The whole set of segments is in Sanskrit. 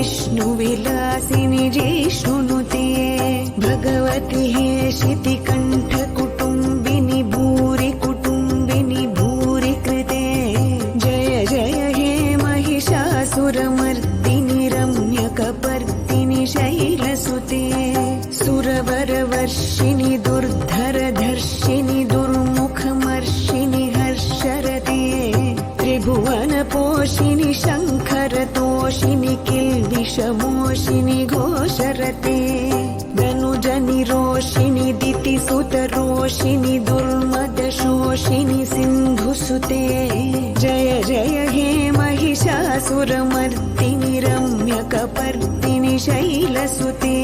विष्णुविलासिनि जिष्णुनुते भगवति हेशितिकण्ठ कुटुम्बिनि भूरि कुटुम्बिनि भूरि कृते जय जय हे महिषासुरमर्दिनि रम्यकपर्दिनि शैलसुते सुरवरवर्षिणि दुर्धरधर्षिणि दुर्मुखमर्षिणि हर्षरते त्रिभुवनपोषिणि शङ्खरतोषिणि किल्बिषमोषिणि घोषरते धनुजनिरोषिणि दितिसुतरोषिणि दुर्मदशोषिणि सिन्धुसुते जय जय हे महिषासुरमर्दिनि रम्यकपर्दिनि शैलसुते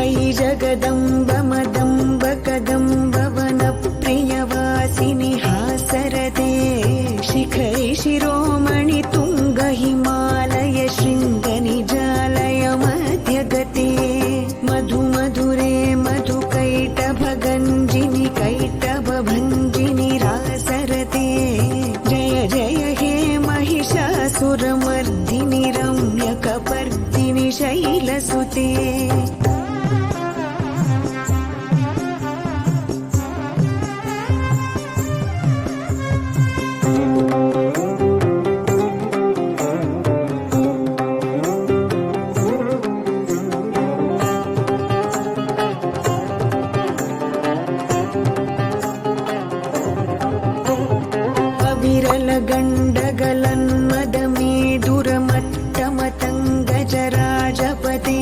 अयि जगदम्ब मदम्ब कदम्ब वनप्रियवासिनि हासरते शिखरि शिरोमणि तुङ्ग हिमालय शृङ्गनिजालय मध्यगते मधु मधुरे मधुकैटभगञ्जिनि कैटभभञ्जिनि रासरते जय जय हे महिषासुरमर्दिनि रम्यकपर्दिनि शैलसुते गण्डगलन्मदमेदुरमट्टमतङ्गजराजपते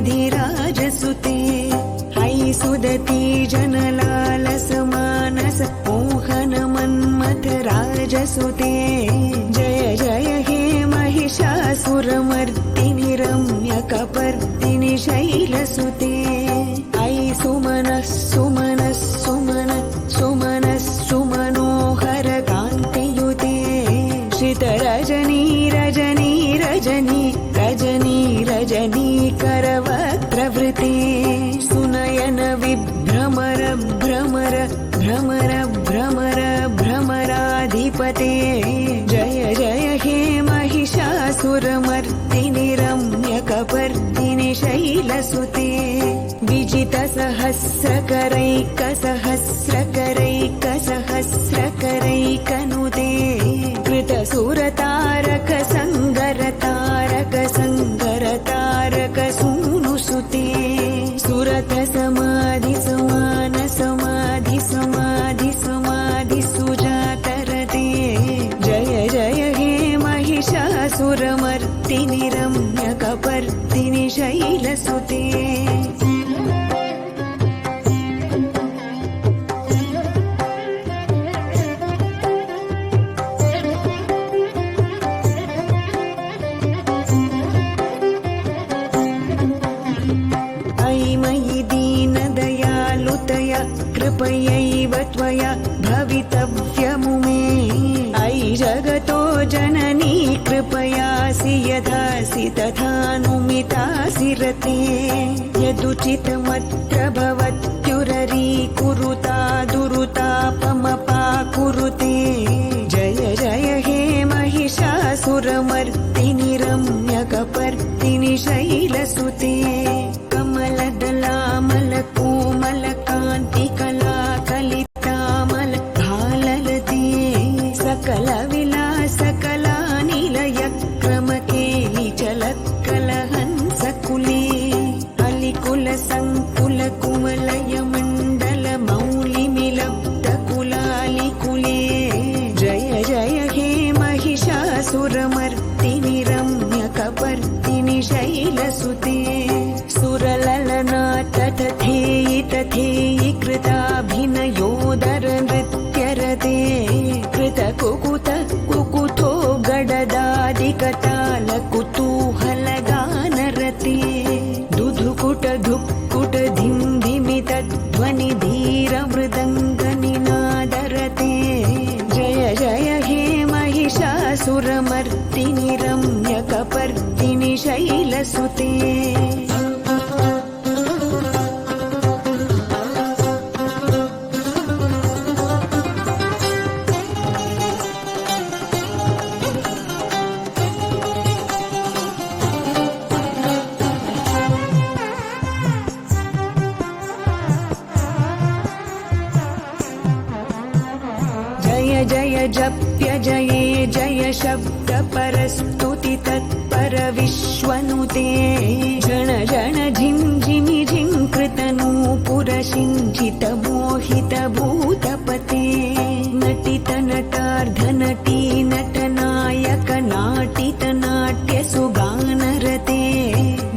त्रिभुवनभूषणभूतकलानिधिरूपपयोनिधिराजसुते अयि सुदती जनलालसमानस मोहनमन्मथराजसुते जय जय हे महिषासुरमर्दिनि रम्यकपर्दिनि शैलसुते अयि सुमनः सुमनः सुमनः सुमनः सुमनोहर कान्तियुते श्रितरजनी रजनी रजनी रजनी रजनी करवक्त्रवृते सुनयन विभ्रमर भ्रमर भ्रमर भ्रमर भ्रमराधिपते जय जय हे महिषासुरमर्दिनि रम्यकपर्दिनि शैलसुते विजितसहस्रकरैकसहस्रकरैकसहस्रकरैकनुते कृतसुरतारक संगरतारक संगरतारक सूनुसुते सुरथ समाधि समान समाधि समाधि समाधि सुजातरते जय जय हे महिषासुरमर्दिनि रम्यकपर्दिनि शैलसुते कृपयैव त्वया भवितव्यमुमे अयि जगतो जननी कृपयासि यथासि तथानुमितासि रते यदुचितमत्र भवत्युररीकुरुता दुरुतापमपाकुरुते जय जय हे महिषासुरमर्दिनि रम्यकपर्दिनि शैलसुते कमलदलामलकोमलकान्तिकलाकलितामल भाललते सकलविलासकलानिलयक्रमकेलिचलत्कलहंसकुले अलिकुलसङ्कुलकुमलयमण्डलमौलिमिलब्धकुलालिकुले जय जय हे महिषासुरमर्दिनि रम्यकपर्दिनि शैलसुते सुरललना तथेयि तथेयि कृताभिनयोदर नृत्यरते कृतकुकुत कुकुथो गडदादिकताल कुतूहलगानरते दुधुकुट धुक्कुट धिम्धिमितध्वनि धीर मृदङ्गनिनादरते जय जय हे महिषासुरमर्दिनि रम्यकपर्दिनि शैलसुते जय जप्य जये जय शब्द परस्तुति तत्पर विश्वनुते जन जन झिं झिमि झिंकृत नूपुर सिञ्चित मोहित भूतपते नटित नटार्ध नटी नटनायक नाटित नाट्य सुगानरते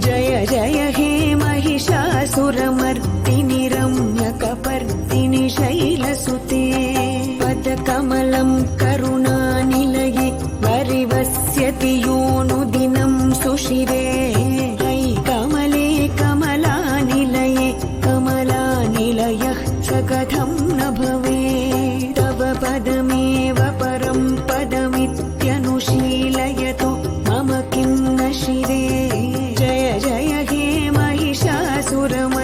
जय जय हे महिषासुरमर्दिनि रम्यकपर्दिनि शैलसुते पदकमलं करुणानिलये वरिवस्यति योऽनुदिनं सुशिरे अयि कमले कमलानिलये कमलानिलयः स कथं न भवेत् तव पदमेव परं पदमित्यनुशीलयतो मम किं न शिरे जय जय हे महिषासुरमर्दिनि